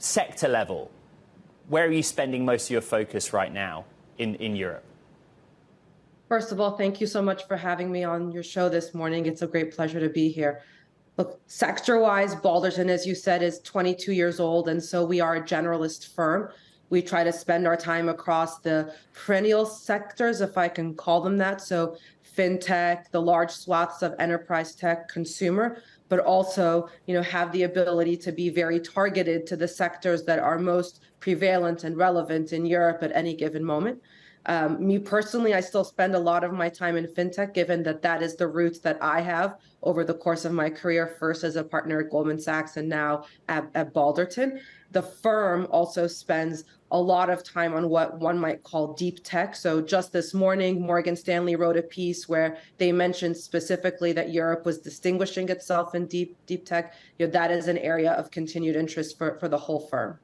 sector level, where are you spending most of your focus right now in Europe? First of all, thank you so much for having me on your show this morning. It's a great pleasure to be here. Look, sector-wise, Balderton, as you said, is 22 years old, and so we are a generalist firm. We try to spend our time across the perennial sectors, if I can call them that. So fintech, the large swaths of enterprise tech, consumer, but also, have the ability to be very targeted to the sectors that are most prevalent and relevant in Europe at any given moment. Me personally, I still spend a lot of my time in fintech, given that that is the roots that I have over the course of my career, first as a partner at Goldman Sachs and now at Balderton. The firm also spends a lot of time on what one might call deep tech. So just this morning, Morgan Stanley wrote a piece where they mentioned specifically that Europe was distinguishing itself in deep tech. That is an area of continued interest for the whole firm.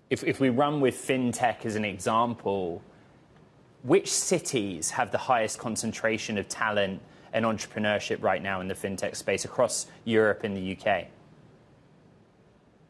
If we run with fintech as an example, which cities have the highest concentration of talent and entrepreneurship right now in the fintech space across Europe and the UK?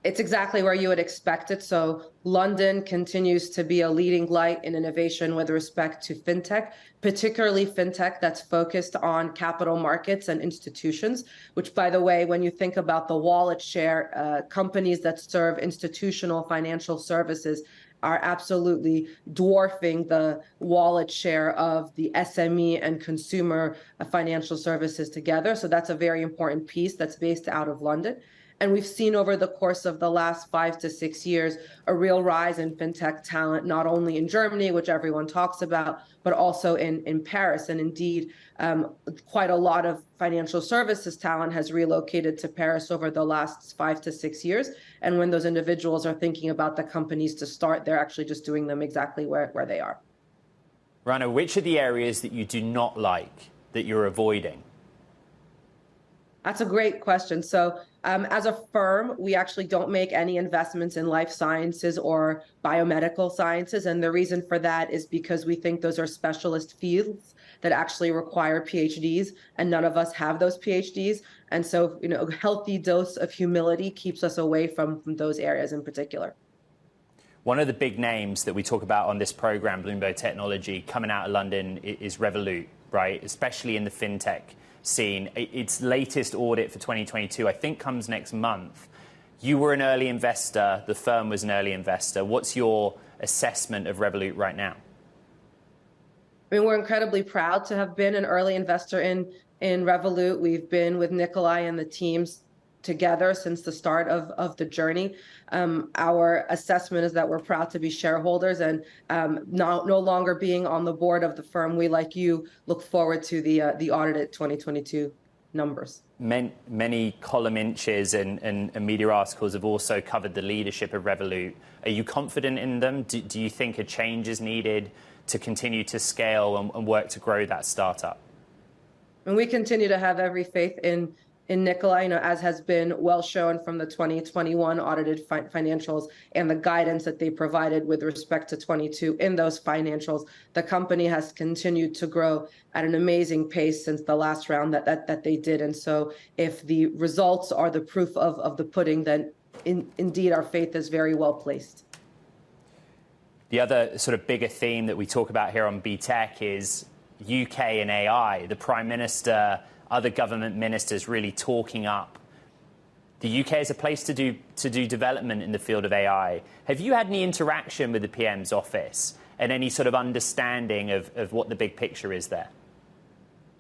It's exactly where you would expect it. So London continues to be a leading light in innovation with respect to fintech, particularly fintech that's focused on capital markets and institutions, which, by the way, when you think about the wallet share, companies that serve institutional financial services are absolutely dwarfing the wallet share of the SME and consumer financial services together. So that's a very important piece that's based out of London. And we've seen over the course of the last 5 to 6 years a real rise in fintech talent, not only in Germany, which everyone talks about, but also in Paris. And indeed, quite a lot of financial services talent has relocated to Paris over the last 5 to 6 years. And when those individuals are thinking about the companies to start, they're actually just doing them exactly where they are. Rana, which are the areas that you do not like, that you're avoiding? That's a great question. So as a firm, we actually don't make any investments in life sciences or biomedical sciences. And the reason for that is because we think those are specialist fields that actually require PhDs, and none of us have those PhDs. And so, a healthy dose of humility keeps us away from those areas in particular. One of the big names that we talk about on this program, Bloomberg Technology, coming out of London is Revolut, right? Especially in the fintech scene. Its latest audit for 2022, I think, comes next month. You were an early investor. The firm was an early investor. What's your assessment of Revolut right now? I mean, we're incredibly proud to have been an early investor in Revolut. We've been with Nikolai and the teams together since the start of the journey. Our assessment is that we're proud to be shareholders, and no longer being on the board of the firm, we, like you, look forward to the audited 2022 numbers. Many column inches and media articles have also covered the leadership of Revolut. Are you confident in them? Do you think a change is needed to continue to scale and work to grow that startup? And we continue to have every faith in Nikolai, as has been well shown from the 2021 audited financials and the guidance that they provided with respect to 22 in those financials. The company has continued to grow at an amazing pace since the last round that they did. And so if the results are the proof of the pudding, then indeed our faith is very well placed. The other sort of bigger theme that we talk about here on BTech is UK and AI. The Prime Minister, other government ministers really talking up the UK as a place to do development in the field of AI. Have you had any interaction with the PM's office and any sort of understanding of what the big picture is there?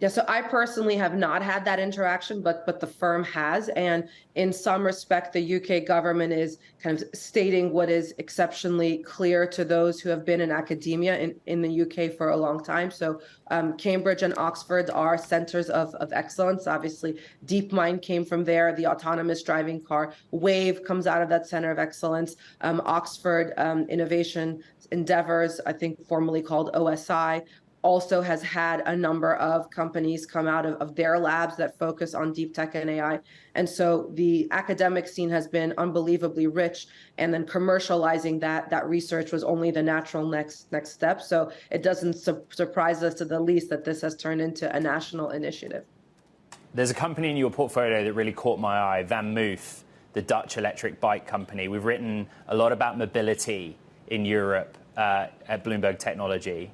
Yeah, so I personally have not had that interaction, but the firm has. And in some respect, the UK government is kind of stating what is exceptionally clear to those who have been in academia in the UK for a long time. So Cambridge and Oxford are centers of excellence. Obviously, DeepMind came from there. The autonomous driving car, Wave, comes out of that center of excellence. Oxford Innovation Endeavors, I think formerly called OSI, also has had a number of companies come out of their labs that focus on deep tech and AI. And so the academic scene has been unbelievably rich, and then commercializing that research was only the natural next step. So it doesn't surprise us to the least that this has turned into a national initiative. There's a company in your portfolio that really caught my eye, Muth. the Dutch electric bike company. We've written a lot about mobility in Europe at Bloomberg Technology.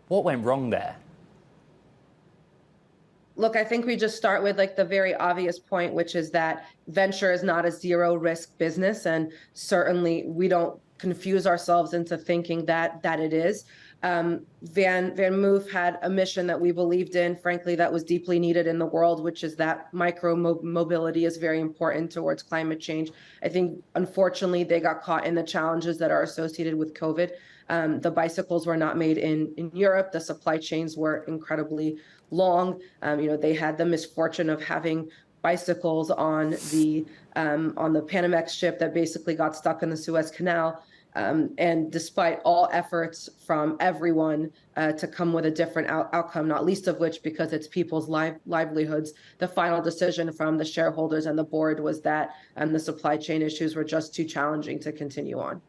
What went wrong there? Look, I think we just start with like the very obvious point, which is that venture is not a zero risk business. And certainly we don't confuse ourselves into thinking that it is. Van Muth had a mission that we believed in, frankly, that was deeply needed in the world, which is that micro mobility is very important towards climate change. I think, unfortunately, they got caught in the challenges that are associated with COVID. The bicycles were not made in Europe. The supply chains were incredibly long. They had the misfortune of having bicycles on the Panamax ship that basically got stuck in the Suez Canal. And despite all efforts from everyone to come with a different outcome, not least of which because it's people's livelihoods, the final decision from the shareholders and the board was that the supply chain issues were just too challenging to continue on.